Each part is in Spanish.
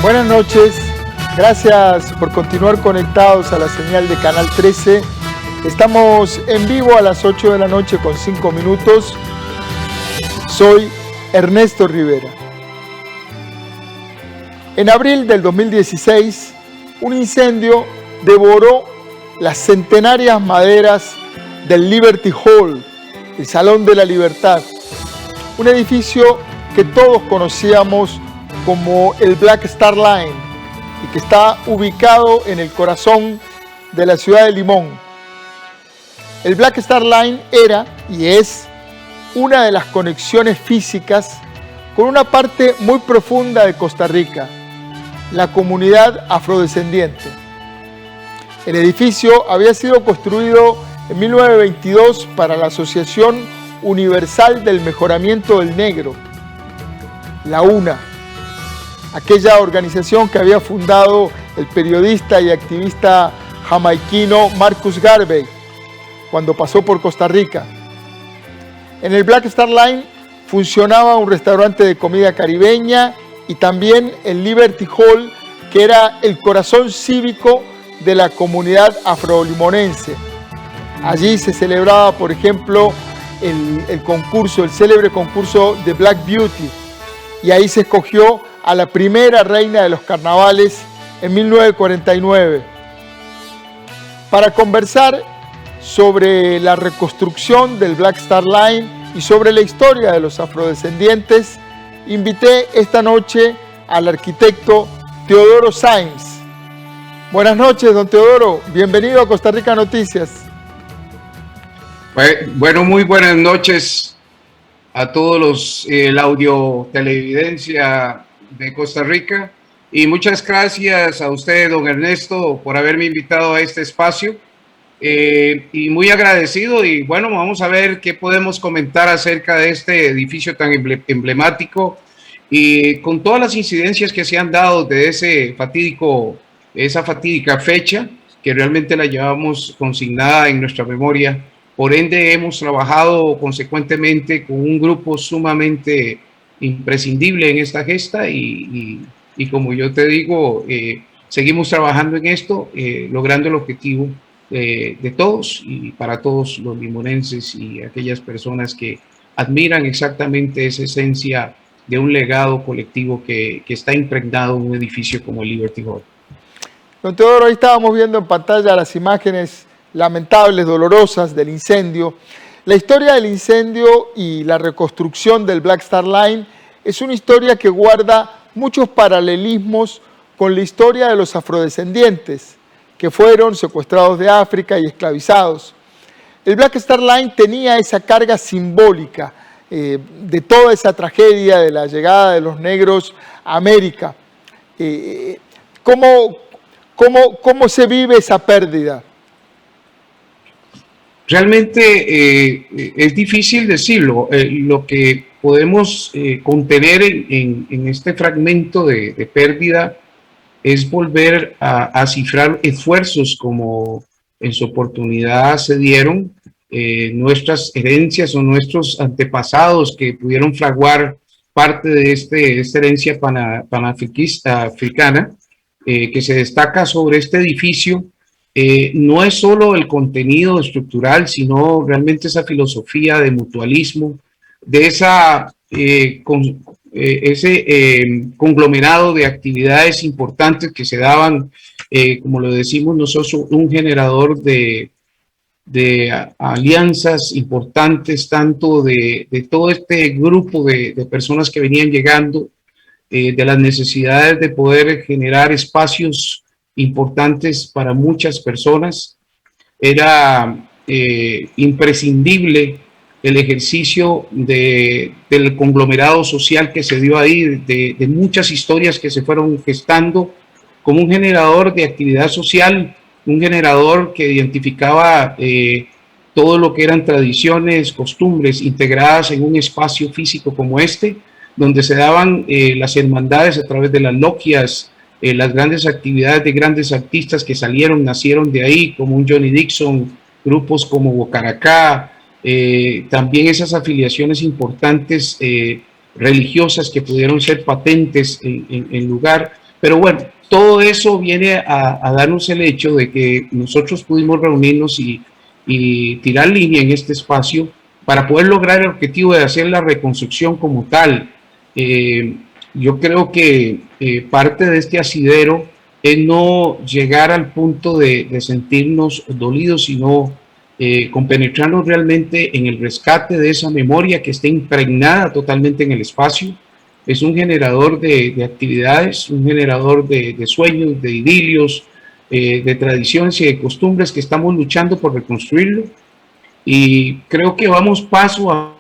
Buenas noches, gracias por continuar conectados a la señal de Canal 13. Estamos en vivo a las 8 de la noche con 5 minutos. Soy Ernesto Rivera. En abril del 2016, un incendio devoró las centenarias maderas del Liberty Hall, el Salón de la Libertad, un edificio que todos conocíamos como el Black Star Line y que está ubicado en el corazón de la ciudad de Limón. El Black Star Line era y es una de las conexiones físicas con una parte muy profunda de Costa Rica, la comunidad afrodescendiente. El edificio había sido construido en 1922 para la Asociación Universal del Mejoramiento del Negro, la UNA, aquella organización que había fundado el periodista y activista jamaiquino Marcus Garvey cuando pasó por Costa Rica. En el Black Star Line funcionaba un restaurante de comida caribeña y también el Liberty Hall, que era el corazón cívico de la comunidad afrolimonense. Allí se celebraba, por ejemplo, el célebre concurso de Black Beauty, y ahí se escogió a la primera reina de los carnavales en 1949. Para conversar sobre la reconstrucción del Black Star Line y sobre la historia de los afrodescendientes, invité esta noche al arquitecto Teodoro Sáenz. Buenas noches, don Teodoro. Bienvenido a Costa Rica Noticias. Bueno, muy buenas noches a todos la audio televidencia de Costa Rica, y muchas gracias a usted, don Ernesto, por haberme invitado a este espacio, y muy agradecido. Y bueno, vamos a ver qué podemos comentar acerca de este edificio tan emblemático y con todas las incidencias que se han dado de esa fatídica fecha que realmente la llevamos consignada en nuestra memoria. Por ende, hemos trabajado consecuentemente con un grupo sumamente imprescindible en esta gesta y como yo te digo, seguimos trabajando en esto, logrando el objetivo de todos y para todos los limonenses y aquellas personas que admiran exactamente esa esencia de un legado colectivo que está impregnado en un edificio como el Liberty Hall. Don Teodoro, ahí estábamos viendo en pantalla las imágenes lamentables, dolorosas del incendio. La historia del incendio y la reconstrucción del Black Star Line es una historia que guarda muchos paralelismos con la historia de los afrodescendientes que fueron secuestrados de África y esclavizados. El Black Star Line tenía esa carga simbólica de toda esa tragedia de la llegada de los negros a América. ¿Cómo se vive esa pérdida? Realmente es difícil decirlo. Lo que podemos contener en este fragmento de pérdida es volver a cifrar esfuerzos como en su oportunidad se dieron nuestras herencias o nuestros antepasados que pudieron fraguar parte de esta herencia panafricana que se destaca sobre este edificio. No es solo el contenido estructural, sino realmente esa filosofía de mutualismo, de ese conglomerado de actividades importantes que se daban, como lo decimos nosotros, un generador de alianzas importantes, tanto de todo este grupo de personas que venían llegando, de las necesidades de poder generar espacios importantes para muchas personas. Era imprescindible el ejercicio del conglomerado social que se dio ahí, de muchas historias que se fueron gestando como un generador de actividad social, un generador que identificaba todo lo que eran tradiciones, costumbres integradas en un espacio físico como este, donde se daban las hermandades a través de las logias, las grandes actividades de grandes artistas que nacieron de ahí, como un Johnny Dixon, grupos como Bocaracá, también esas afiliaciones importantes religiosas que pudieron ser patentes en lugar, Pero bueno, todo eso viene a darnos el hecho de que nosotros pudimos reunirnos y tirar línea en este espacio para poder lograr el objetivo de hacer la reconstrucción como tal. Yo creo que parte de este asidero es no llegar al punto de sentirnos dolidos, sino compenetrarnos realmente en el rescate de esa memoria que está impregnada totalmente en el espacio. Es un generador de actividades, un generador de sueños, de idilios, de tradiciones y de costumbres que estamos luchando por reconstruirlo. Y creo que vamos paso a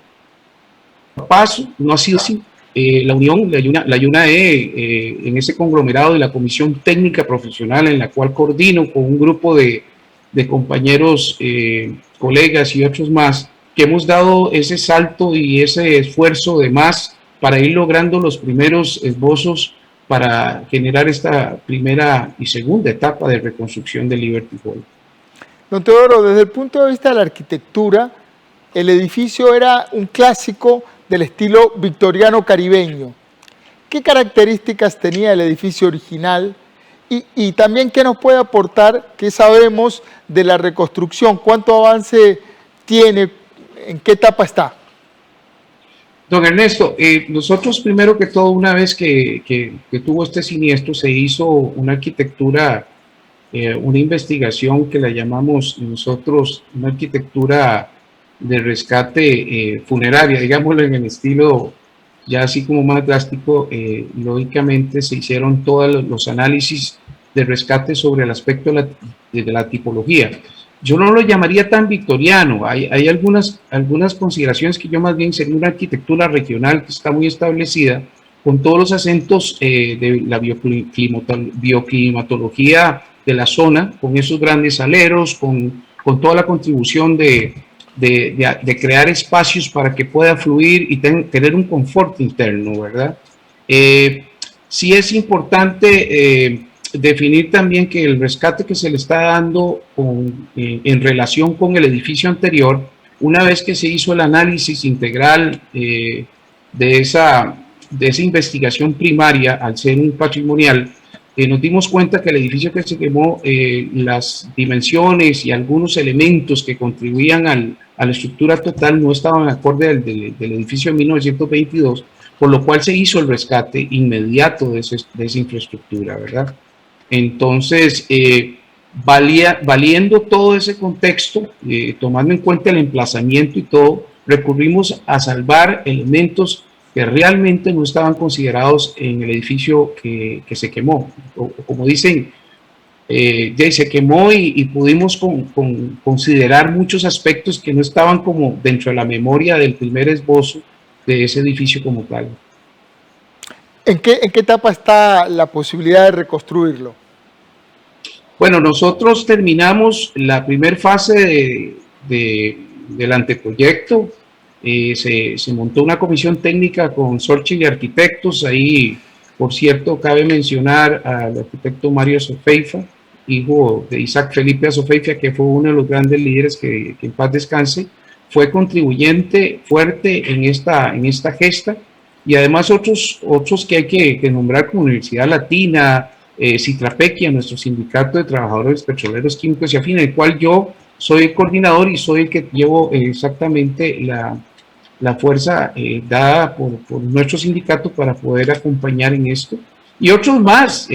paso, no ha sido así. La Unión, la UNAE, en ese conglomerado de la Comisión Técnica Profesional, en la cual coordino con un grupo de compañeros, colegas y otros más, que hemos dado ese salto y ese esfuerzo de más para ir logrando los primeros esbozos para generar esta primera y segunda etapa de reconstrucción de Liberty Hall. Don Teodoro, desde el punto de vista de la arquitectura, el edificio era un clásico del estilo victoriano caribeño. ¿Qué características tenía el edificio original? Y también, ¿qué nos puede aportar? ¿Qué sabemos de la reconstrucción? ¿Cuánto avance tiene? ¿En qué etapa está? Don Ernesto, nosotros primero que todo, una vez que tuvo este siniestro, se hizo una arquitectura, una investigación que la llamamos nosotros una arquitectura de rescate funeraria, digámoslo en el estilo ya así como más drástico. Lógicamente se hicieron todos los análisis de rescate sobre el aspecto de la tipología. Yo no lo llamaría tan victoriano, hay algunas consideraciones que yo más bien sería una arquitectura regional que está muy establecida, con todos los acentos de la bioclimatología de la zona, con esos grandes aleros, con toda la contribución de crear espacios para que pueda fluir y tener un confort interno, ¿verdad? Sí es importante definir también que el rescate que se le está dando en relación con el edificio anterior, una vez que se hizo el análisis integral de esa investigación primaria, al ser un patrimonial, nos dimos cuenta que el edificio que se quemó, las dimensiones y algunos elementos que contribuían a la estructura total no estaban acorde del edificio de 1922, por lo cual se hizo el rescate inmediato de esa infraestructura, ¿verdad? Entonces, valiendo todo ese contexto, tomando en cuenta el emplazamiento y todo, recurrimos a salvar elementos que realmente no estaban considerados en el edificio que se quemó. O como dicen, se quemó y pudimos considerar muchos aspectos que no estaban como dentro de la memoria del primer esbozo de ese edificio como tal. ¿En qué etapa está la posibilidad de reconstruirlo? Bueno, nosotros terminamos la primera fase del anteproyecto. Se montó una comisión técnica con Sorchi y arquitectos. Ahí, por cierto, cabe mencionar al arquitecto Mario Azofeifa, hijo de Isaac Felipe Azofeifa, que fue uno de los grandes líderes que en paz descanse, fue contribuyente fuerte en esta gesta, y además otros que hay que nombrar, como Universidad Latina, Citrapequia, nuestro sindicato de trabajadores petroleros, químicos y afines, el cual yo soy el coordinador y soy el que llevo exactamente la fuerza dada por nuestro sindicato para poder acompañar en esto, y otros más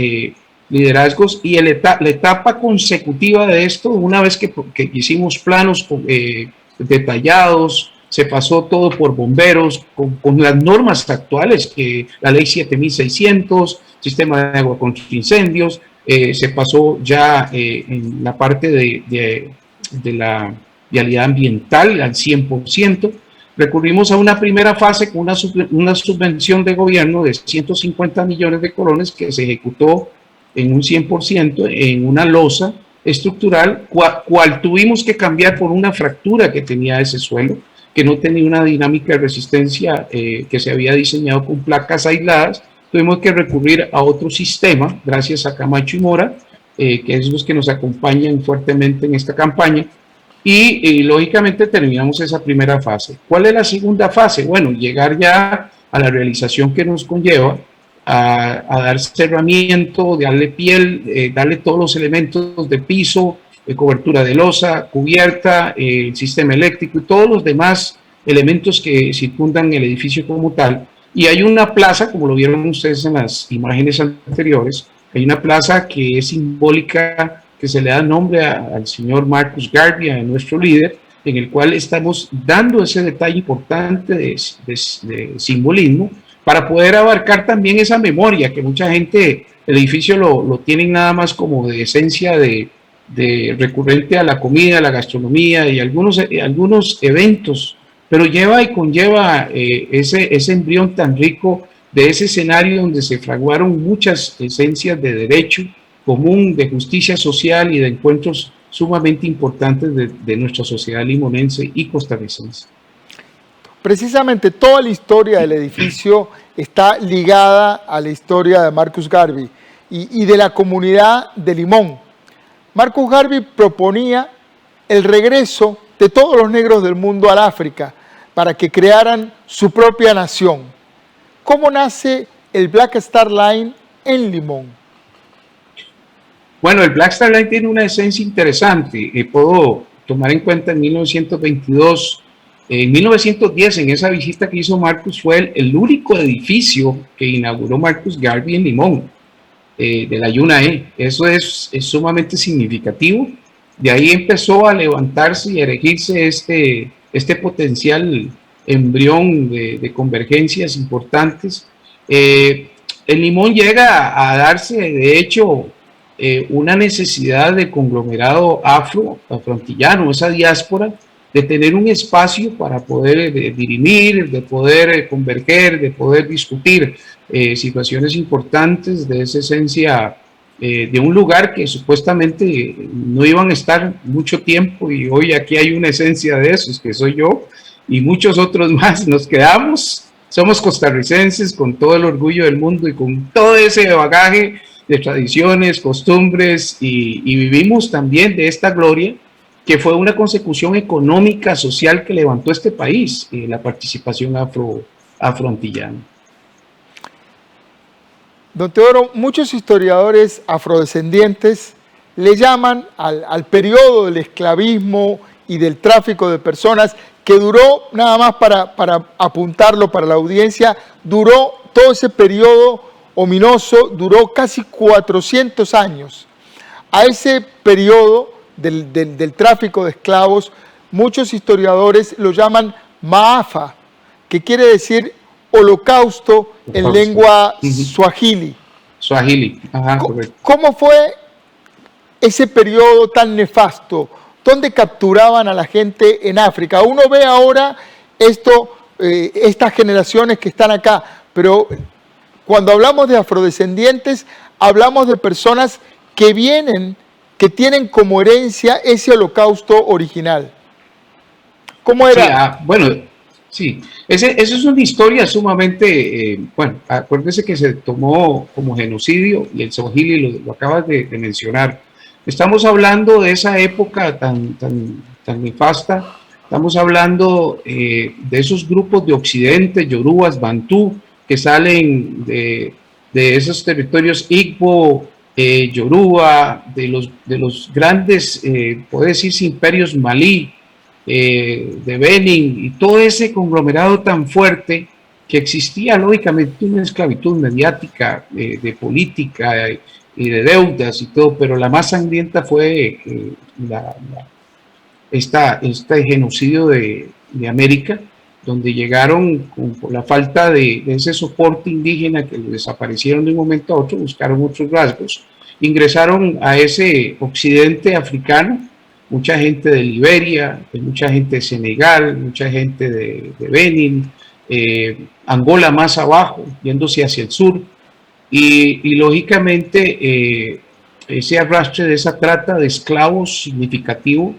liderazgos. Y la etapa consecutiva de esto, una vez que hicimos planos detallados, se pasó todo por bomberos, con las normas actuales, que la ley 7600, sistema de agua contra incendios, se pasó ya en la parte de la vialidad ambiental al 100%. Recurrimos a una primera fase con una subvención de gobierno de 150 millones de colones que se ejecutó en un 100% en una losa estructural, cual tuvimos que cambiar por una fractura que tenía ese suelo, que no tenía una dinámica de resistencia que se había diseñado con placas aisladas. Tuvimos que recurrir a otro sistema, gracias a Camacho y Mora, que es los que nos acompañan fuertemente en esta campaña. Y lógicamente terminamos esa primera fase. ¿Cuál es la segunda fase? Bueno, llegar ya a la realización que nos conlleva a dar cerramiento, darle piel, darle todos los elementos de piso, de cobertura de losa, cubierta, el sistema eléctrico y todos los demás elementos que circundan el edificio como tal. Y hay una plaza, como lo vieron ustedes en las imágenes anteriores, hay una plaza que es simbólica, que se le da nombre al señor Marcus Garvey, a nuestro líder, en el cual estamos dando ese detalle importante de simbolismo para poder abarcar también esa memoria que mucha gente, el edificio lo tienen nada más como de esencia de recurrente a la comida, a la gastronomía y algunos eventos, pero lleva y conlleva ese embrión tan rico de ese escenario donde se fraguaron muchas esencias de derecho común, de justicia social y de encuentros sumamente importantes de nuestra sociedad limonense y costarricense. Precisamente toda la historia del edificio está ligada a la historia de Marcus Garvey y de la comunidad de Limón. Marcus Garvey proponía el regreso de todos los negros del mundo al África para que crearan su propia nación. ¿Cómo nace el Black Star Line en Limón? Bueno, el Black Star Line tiene una esencia interesante. Puedo tomar en cuenta en 1922, en 1910, en esa visita que hizo Marcus, fue el único edificio que inauguró Marcus Garvey en Limón, de la UNAE. Eso es sumamente significativo. De ahí empezó a levantarse y a erigirse este potencial embrión de convergencias importantes. En Limón llega a darse, de hecho, una necesidad de conglomerado afroantillano, esa diáspora, de tener un espacio para poder dirimir, de poder converger, de poder discutir situaciones importantes de esa esencia de un lugar que supuestamente no iban a estar mucho tiempo, y hoy aquí hay una esencia de esos, que soy yo y muchos otros más. Nos quedamos, somos costarricenses con todo el orgullo del mundo y con todo ese bagaje de tradiciones, costumbres, y vivimos también de esta gloria que fue una consecución económica, social que levantó este país, la participación afroantillana. Don Teodoro, muchos historiadores afrodescendientes le llaman al periodo del esclavismo y del tráfico de personas, que duró, nada más para apuntarlo para la audiencia, duró todo ese periodo ominoso, duró casi 400 años. A ese periodo del tráfico de esclavos, muchos historiadores lo llaman Maafa, que quiere decir holocausto en lengua suajili. Suajili, ajá, correcto. ¿Cómo fue ese periodo tan nefasto? ¿Dónde capturaban a la gente en África? Uno ve ahora estas generaciones que están acá, pero cuando hablamos de afrodescendientes, hablamos de personas que vienen, que tienen como herencia ese holocausto original. ¿Cómo era? Sí, bueno, sí, esa es una historia sumamente, bueno, acuérdese que se tomó como genocidio, y el Swahili lo acabas de mencionar. Estamos hablando de esa época tan nefasta. Estamos hablando de esos grupos de Occidente, Yorubas, Bantú, que salen de esos territorios Igbo, Yoruba, de los grandes, puede decirse, imperios malí, de Benin, y todo ese conglomerado tan fuerte que existía, lógicamente, una esclavitud mediática, de política y de deudas y todo, pero la más sangrienta fue este genocidio de América, donde llegaron por la falta de ese soporte indígena, que desaparecieron de un momento a otro, buscaron otros rasgos, ingresaron a ese occidente africano, mucha gente de Liberia, mucha gente de Senegal, mucha gente de Benin, Angola más abajo, yéndose hacia el sur, y lógicamente ese arrastre de esa trata de esclavos significativo,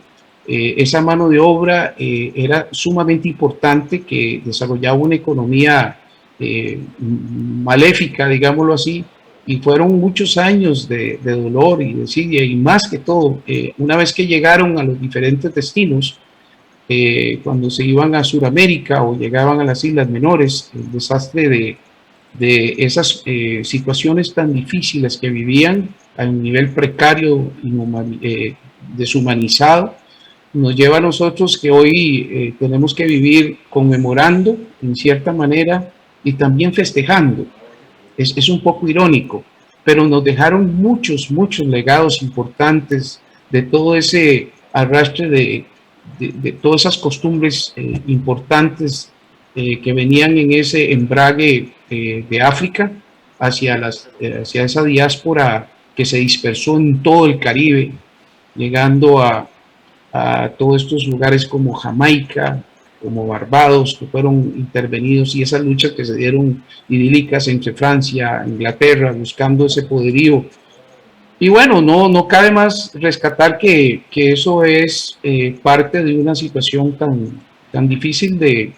esa mano de obra era sumamente importante, que desarrollaba una economía maléfica, digámoslo así, y fueron muchos años de dolor y desidia, y más que todo, una vez que llegaron a los diferentes destinos, cuando se iban a Sudamérica o llegaban a las Islas Menores, el desastre de esas situaciones tan difíciles que vivían a un nivel precario, deshumanizado, nos lleva a nosotros que hoy tenemos que vivir conmemorando en cierta manera y también festejando. Es un poco irónico, pero nos dejaron muchos legados importantes de todo ese arrastre de todas esas costumbres importantes que venían en ese embrague de África hacia esa diáspora que se dispersó en todo el Caribe, llegando a todos estos lugares como Jamaica, como Barbados, que fueron intervenidos, y esas luchas que se dieron idílicas entre Francia, Inglaterra, buscando ese poderío. Y bueno, no cabe más rescatar que eso es parte de una situación tan difícil de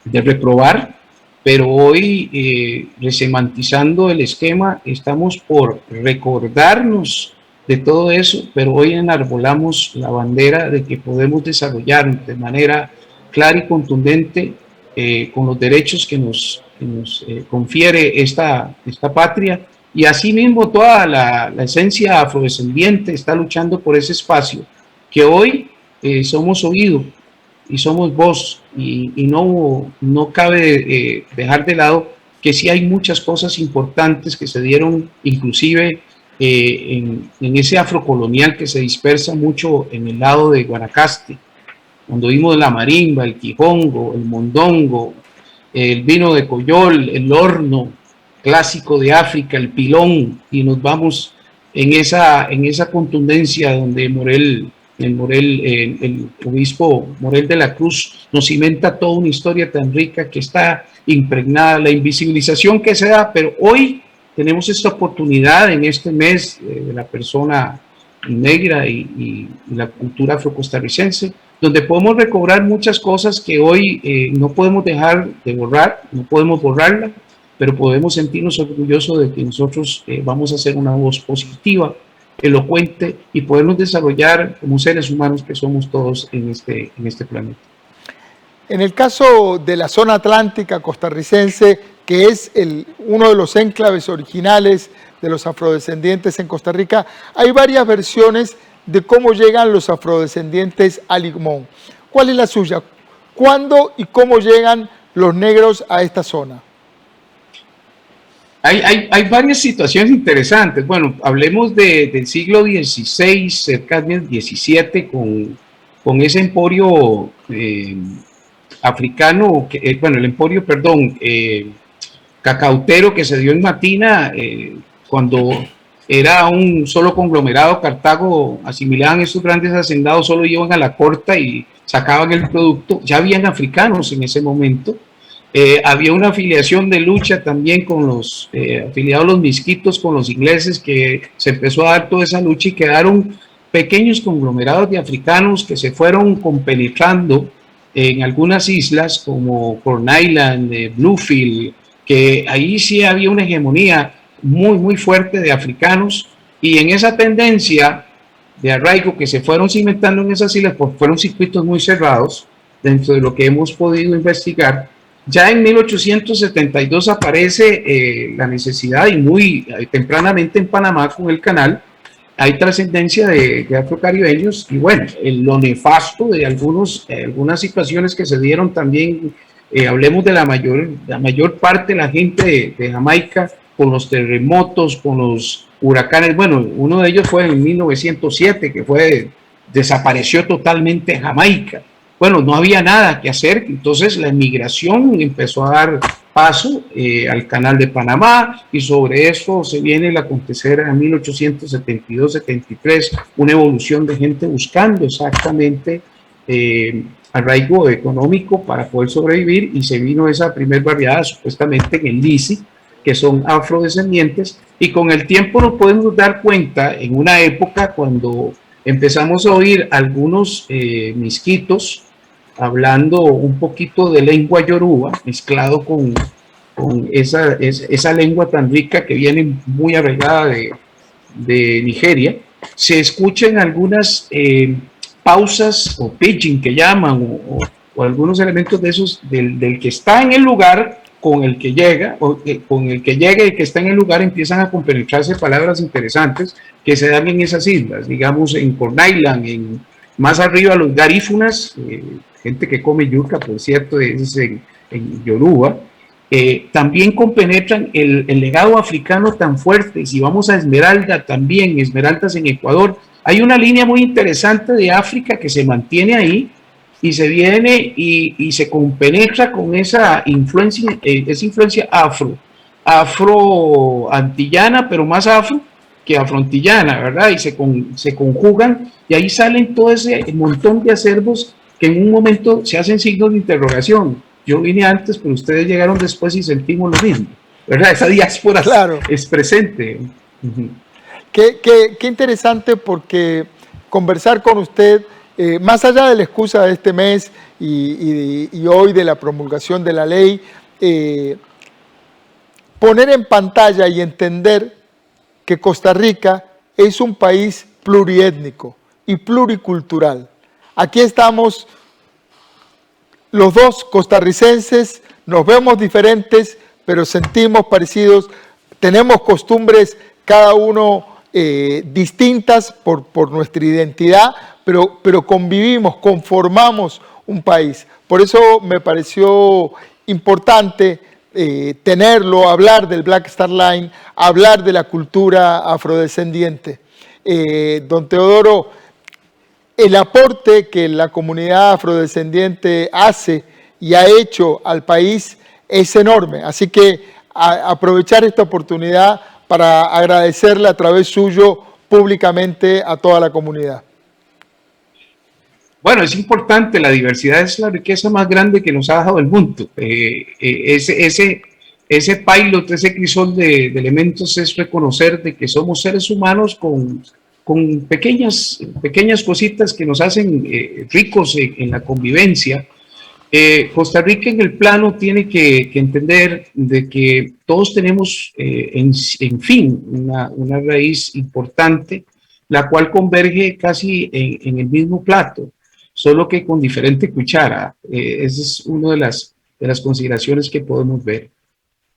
reprobar, pero hoy, resemantizando el esquema, estamos por recordarnos de todo eso, pero hoy enarbolamos la bandera de que podemos desarrollar de manera clara y contundente con los derechos que nos confiere esta patria, y asimismo toda la esencia afrodescendiente está luchando por ese espacio, que hoy somos oídos y somos voz, y no cabe dejar de lado que sí hay muchas cosas importantes que se dieron inclusive en ese afrocolonial que se dispersa mucho en el lado de Guanacaste, cuando vimos la marimba, el quijongo, el mondongo, el vino de Coyol, el horno clásico de África, el pilón, y nos vamos en esa contundencia donde el obispo Morel de la Cruz nos inventa toda una historia tan rica que está impregnada, la invisibilización que se da, pero hoy tenemos esta oportunidad en este mes de la persona negra y la cultura afrocostarricense, donde podemos recobrar muchas cosas que hoy no podemos dejar de borrar, no podemos borrarla, pero podemos sentirnos orgullosos de que nosotros vamos a ser una voz positiva, elocuente, y podernos desarrollar como seres humanos que somos todos en este planeta. En el caso de la zona atlántica costarricense, que es uno de los enclaves originales de los afrodescendientes en Costa Rica, hay varias versiones de cómo llegan los afrodescendientes a Limón. ¿Cuál es la suya? ¿Cuándo y cómo llegan los negros a esta zona? Hay varias situaciones interesantes. Bueno, hablemos del siglo XVI, cerca del XVII, con ese emporio africano, el emporio, cacautero que se dio en Matina, cuando era un solo conglomerado. Cartago asimilaban esos grandes hacendados, solo iban a la corta y sacaban el producto. Ya habían africanos en ese momento. Había una afiliación de lucha también con los afiliados los misquitos con los ingleses, que se empezó a dar toda esa lucha y quedaron pequeños conglomerados de africanos que se fueron compenetrando en algunas islas como Corn Island, Bluefield, que ahí sí había una hegemonía muy fuerte de africanos, y en esa tendencia de arraigo que se fueron cimentando en esas islas, pues fueron circuitos muy cerrados dentro de lo que hemos podido investigar. Ya en 1872 aparece la necesidad, y muy tempranamente en Panamá con el canal, hay trascendencia de afrocaribeños, y bueno, lo nefasto de algunas situaciones que se dieron también. Hablemos de la mayor parte de la gente de Jamaica, con los terremotos, con los huracanes. Bueno, uno de ellos fue en 1907, que desapareció totalmente Jamaica. Bueno, no había nada que hacer, entonces la emigración empezó a dar paso al canal de Panamá, y sobre eso se viene el acontecer en 1872-73, una evolución de gente buscando exactamente arraigo económico para poder sobrevivir, y se vino esa primer variedad supuestamente en el Lisi, que son afrodescendientes, y con el tiempo nos podemos dar cuenta en una época cuando empezamos a oír algunos misquitos hablando un poquito de lengua yoruba, mezclado con esa lengua tan rica que viene muy arraigada de Nigeria. Se escuchan algunas pausas o pidgin que llaman, o algunos elementos de esos del que está en el lugar, con el que llega, con el que llega y que está en el lugar, empiezan a compenetrarse palabras interesantes que se dan en esas islas, digamos en Corn Island, más arriba los garífunas, gente que come yuca, por cierto, es en Yoruba, también compenetran el legado africano tan fuerte. Si vamos a Esmeralda también, Esmeraldas en Ecuador, hay una línea muy interesante de África que se mantiene ahí, y se viene y se compenetra con esa influencia afro-antillana, pero más afro que afroantillana, ¿verdad? Y se conjugan, y ahí salen todo ese montón de acervos que en un momento se hacen signos de interrogación. Yo vine antes, pero ustedes llegaron después y sentimos lo mismo, ¿verdad? Esa diáspora claro, es presente. Uh-huh. Qué interesante, porque conversar con usted, más allá de la excusa de este mes y hoy de la promulgación de la ley, poner en pantalla y entender que Costa Rica es un país pluriétnico y pluricultural. Aquí estamos los dos costarricenses, nos vemos diferentes, pero sentimos parecidos, tenemos costumbres cada uno distintas por nuestra identidad, pero convivimos, conformamos un país. Por eso me pareció importante tenerlo, hablar del Black Star Line, hablar de la cultura afrodescendiente. Don Teodoro, el aporte que la comunidad afrodescendiente hace y ha hecho al país es enorme, así que aprovechar esta oportunidad para agradecerle a través suyo públicamente a toda la comunidad. Bueno, es importante, la diversidad es la riqueza más grande que nos ha dejado el mundo. Ese pilot, ese crisol de elementos es reconocer de que somos seres humanos con pequeñas cositas que nos hacen ricos en la convivencia. Costa Rica en el plano tiene que entender de que todos tenemos en fin una raíz importante, la cual converge casi en el mismo plato, solo que con diferente cuchara. Esa es una de las consideraciones que podemos ver.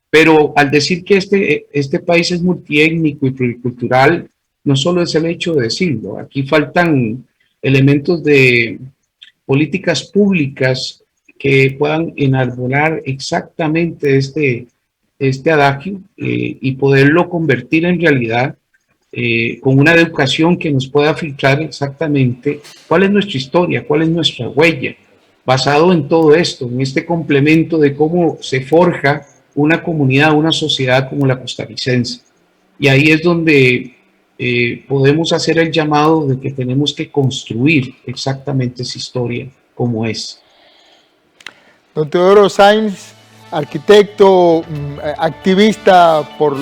Pero al decir que este país es multiétnico y pluricultural, no solo es el hecho de decirlo, aquí faltan elementos de políticas públicas que puedan enarbolar exactamente este adagio y poderlo convertir en realidad con una educación que nos pueda filtrar exactamente cuál es nuestra historia, cuál es nuestra huella, basado en todo esto, en este complemento de cómo se forja una comunidad, una sociedad como la costarricense. Y ahí es donde podemos hacer el llamado de que tenemos que construir exactamente esa historia como es. Don Teodoro Sáenz, arquitecto, activista por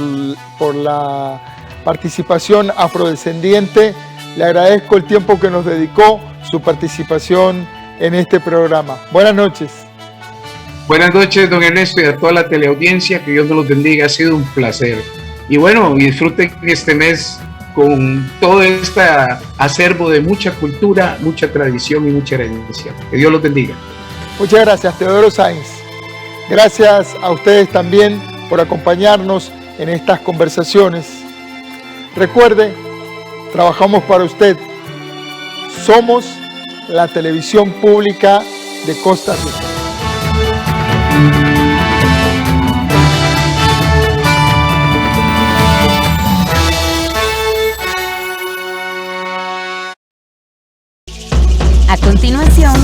la participación afrodescendiente, le agradezco el tiempo que nos dedicó, su participación en este programa. Buenas noches. Buenas noches, don Ernesto, y a toda la teleaudiencia, que Dios nos los bendiga, ha sido un placer. Y bueno, disfruten este mes con todo este acervo de mucha cultura, mucha tradición y mucha herencia. Que Dios los bendiga. Muchas gracias, Teodoro Sáenz. Gracias a ustedes también por acompañarnos en estas conversaciones. Recuerde, trabajamos para usted. Somos la televisión pública de Costa Rica. A continuación,